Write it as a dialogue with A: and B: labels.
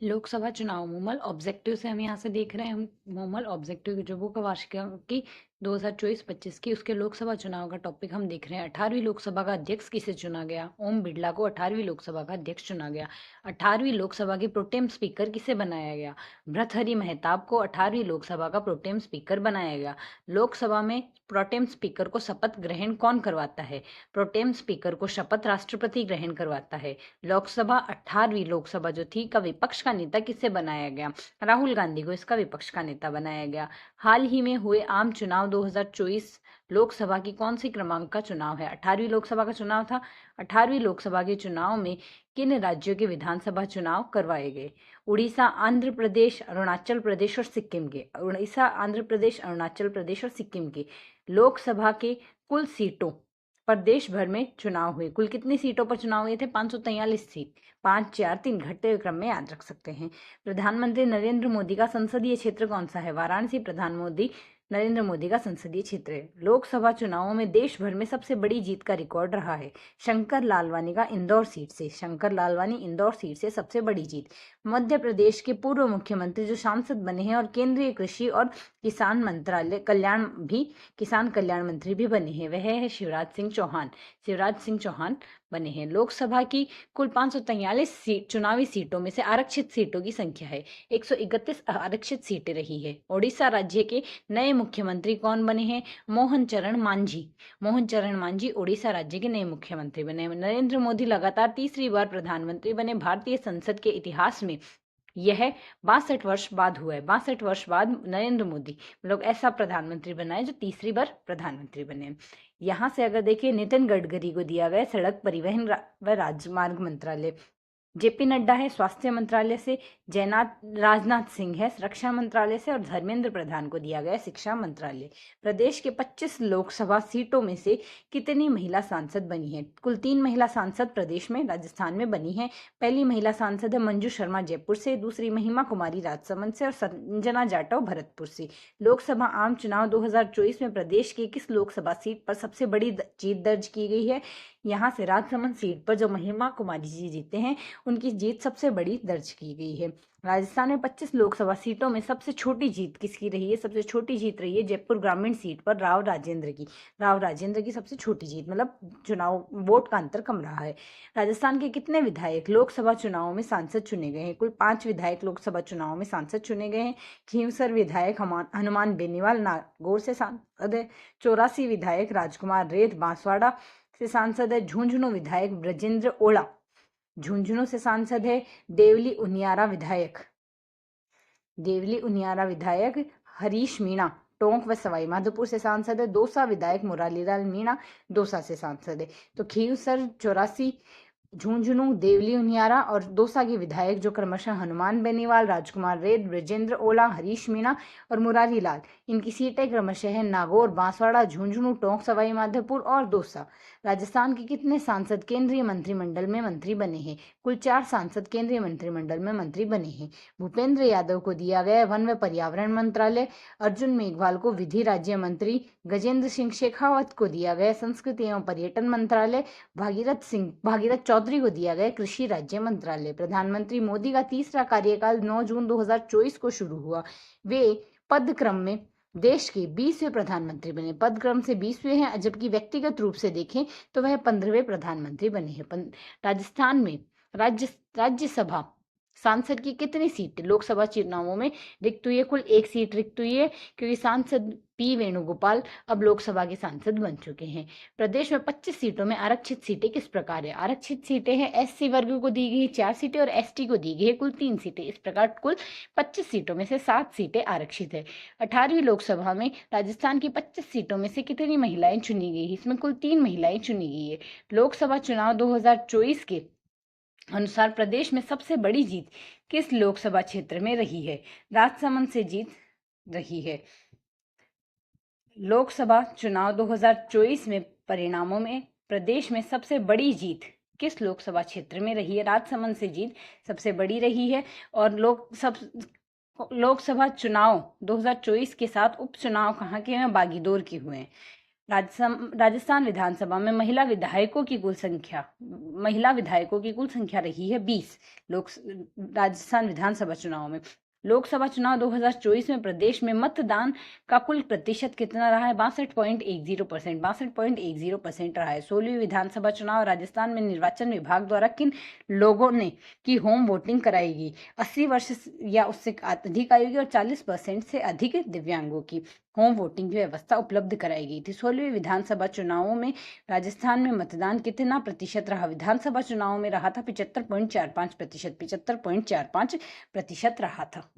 A: लोकसभा चुनाव मूमल ऑब्जेक्टिव से हम यहाँ से देख रहे हैं। हम मूमल ऑब्जेक्टिव जो बुक वार्षिक की 2024-25 की उसके लोकसभा चुनाव का टॉपिक हम देख रहे हैं। 18वीं लोकसभा का अध्यक्ष किसे चुना गया? ओम बिरला को 18वीं लोकसभा का अध्यक्ष चुना गया। 18वीं लोकसभा के प्रोटेम स्पीकर किसे बनाया गया? भर्तृहरि महताब को 18वीं लोकसभा का प्रोटेम स्पीकर बनाया गया। लोकसभा में प्रोटेम स्पीकर को शपथ ग्रहण कौन करवाता है? प्रोटेम स्पीकर को शपथ राष्ट्रपति ग्रहण करवाता है। लोकसभा 18वीं लोकसभा जो थी का विपक्ष का नेता किसे बनाया गया? राहुल गांधी को इसका विपक्ष का नेता बनाया गया। हाल ही में हुए आम चुनाव 2024 लोकसभा की कौन सी क्रमांक का चुनाव है? 18वीं लोकसभा का चुनाव था। 18वीं लोकसभा के चुनाव में किन राज्यों के विधानसभा चुनाव करवाए गए? उड़ीसा, आंध्र प्रदेश, अरुणाचल प्रदेश और सिक्किम के। उड़ीसा, आंध्र प्रदेश, अरुणाचल प्रदेश और सिक्किम के लोकसभा के कुल सीटों पर देश भर में चुनाव हुए। कुल कितनी सीटों पर चुनाव हुए थे? 543 सीट। 5, 4, 3 घटते हुए क्रम में याद रख सकते हैं। प्रधानमंत्री नरेंद्र मोदी का संसदीय क्षेत्र कौन सा है? वाराणसी प्रधानमंत्री नरेंद्र मोदी का संसदीय क्षेत्र है। लोकसभा चुनावों में देश भर में सबसे बड़ी जीत का रिकॉर्ड रहा है शंकर लालवानी का इंदौर सीट से। शंकर लालवानी इंदौर सीट से सबसे बड़ी जीत। मध्य प्रदेश के पूर्व मुख्यमंत्री जो सांसद बने हैं और केंद्रीय कृषि और किसान कल्याण मंत्री भी बने हैं, वह है शिवराज सिंह चौहान। शिवराज सिंह चौहान बने हैं। लोकसभा की कुल 543 चुनावी सीटों में से आरक्षित सीटों की संख्या है 131 आरक्षित सीटें रही है। ओडिशा राज्य के नए मुख्यमंत्री कौन बने हैं? मोहन चरण मांझी। मोहन चरण मांझी ओडिशा राज्य के नए मुख्यमंत्री बने। नरेंद्र मोदी लगातार तीसरी बार प्रधानमंत्री बने। भारतीय संसद के इतिहास में यह 62 वर्ष बाद हुआ है। 62 वर्ष बाद नरेंद्र मोदी लोग ऐसा प्रधानमंत्री बना है जो तीसरी बार प्रधानमंत्री बने। यहाँ से अगर देखिए, नितिन गडकरी को दिया गया सड़क परिवहन व राजमार्ग मंत्रालय। जेपी नड्डा है स्वास्थ्य मंत्रालय से। राजनाथ सिंह है रक्षा मंत्रालय से। और धर्मेंद्र प्रधान को दिया गया शिक्षा मंत्रालय। प्रदेश के 25 लोकसभा सीटों में से कितनी महिला सांसद बनी है? कुल 3 महिला सांसद प्रदेश में राजस्थान में बनी है। पहली महिला सांसद है मंजू शर्मा जयपुर से, दूसरी महिमा कुमारी राजसमंद से और संजना जाटव भरतपुर से। लोकसभा आम चुनाव 2024 में प्रदेश की किस लोकसभा सीट पर सबसे बड़ी जीत दर्ज की गई है? यहाँ से राजसमंद सीट पर जो महिमा कुमारी जी जीते हैं उनकी जीत सबसे बड़ी दर्ज की गई है। राजस्थान में 25 लोकसभा सीटों में सबसे छोटी जीत किसकी रही है? सबसे छोटी जीत रही है जयपुर ग्रामीण सीट पर राव राजेंद्र की। राव राजेंद्र की सबसे छोटी जीत, मतलब चुनाव वोट का अंतर कम रहा है। राजस्थान के कितने विधायक लोकसभा चुनाव में सांसद चुने गए हैं? कुल 5 विधायक लोकसभा चुनाव में सांसद चुने गए हैं। खींवसर विधायक हनुमान बेनीवाल नागौर से सांसद है। 84 विधायक राजकुमार रेत बांसवाड़ा से सांसद है। झुंझुनू विधायक ब्रजेंद्र ओला झुंझुनू से सांसद है। देवली उनियारा विधायक हरीश मीणा टोंक व सवाई माधोपुर से सांसद है। दौसा विधायक मुरारीलाल मीणा दौसा से सांसद है। तो खींवसर 84, झुंझुनू, देवली उनियारा और दौसा के विधायक जो क्रमशः हनुमान बेनीवाल, राजकुमार रेत, ब्रजेंद्र ओला, हरीश मीणा और मुरारी लाल, इनकी सीटें क्रमशः है नागौर, बांसवाड़ा, झुंझुनू, टोंक सवाई माधोपुर और दौसा। राजस्थान के कितने सांसद केंद्रीय मंत्रिमंडल में मंत्री बने हैं? कुल 4 सांसद केंद्रीय मंत्रिमंडल में मंत्री बने हैं। भूपेंद्र यादव को दिया गया वन व पर्यावरण मंत्रालय। अर्जुन मेघवाल को विधि राज्य मंत्री। गजेंद्र सिंह शेखावत को दिया गया संस्कृति एवं पर्यटन मंत्रालय। भागीरथ चौधरी को दिया गया कृषि राज्य मंत्रालय। प्रधानमंत्री मोदी का तीसरा कार्यकाल 9 जून 2024 को शुरू हुआ। वे पद क्रम में देश के 20वें प्रधानमंत्री बने। पद क्रम से 20वें हैं, जबकि व्यक्तिगत रूप से देखें तो वह 15वें प्रधानमंत्री बने हैं। राजस्थान में राज्यसभा सांसद की कितनी सीट लोकसभा चुनावों में रिक्त हुई है? कुल 1 सीट रिक्त हुई है, क्योंकि सांसद पी वेणुगोपाल अब लोकसभा के सांसद बन चुके हैं। प्रदेश में 25 सीटों में आरक्षित सीटें किस प्रकार है? आरक्षित सीटें हैं एससी वर्ग को दी गई 4 सीटें और एसटी को दी गई है कुल 3 सीटें। इस प्रकार कुल 25 सीटों में से 7 सीटें आरक्षित है। 18वीं लोकसभा में राजस्थान की 25 सीटों में से कितनी महिलाएं चुनी गई? इसमें कुल 3 महिलाएं चुनी गई है। लोकसभा चुनाव 2024 के अनुसार प्रदेश में सबसे बड़ी जीत किस लोकसभा क्षेत्र में रही है? राजसमंद से जीत रही है। लोकसभा चुनाव 2024 में परिणामों में प्रदेश में सबसे बड़ी जीत किस लोकसभा क्षेत्र में रही है? राजसमंद से जीत सबसे बड़ी रही है। और लोकसभा चुनाव 2024 के साथ उपचुनाव कहाँ के हैं? बागीदौर के हुए हैं। राजस्थान विधानसभा में महिला विधायकों की कुल संख्या रही है 20। राजस्थान विधानसभा चुनाव में लोकसभा चुनाव 2024 में प्रदेश में मतदान का कुल प्रतिशत कितना रहा है? 62.10%। 62.10% रहा है। 16वीं विधानसभा चुनाव राजस्थान में निर्वाचन विभाग द्वारा किन लोगों ने की होम वोटिंग कराएगी? 80 वर्ष या उससे अधिक आयु की और 40% से अधिक दिव्यांगों की होम वोटिंग की व्यवस्था उपलब्ध कराई गई थी। 16वीं विधानसभा चुनावों में राजस्थान में मतदान कितना प्रतिशत रहा? विधानसभा चुनाव में रहा था 75.45%। 75.45% रहा था।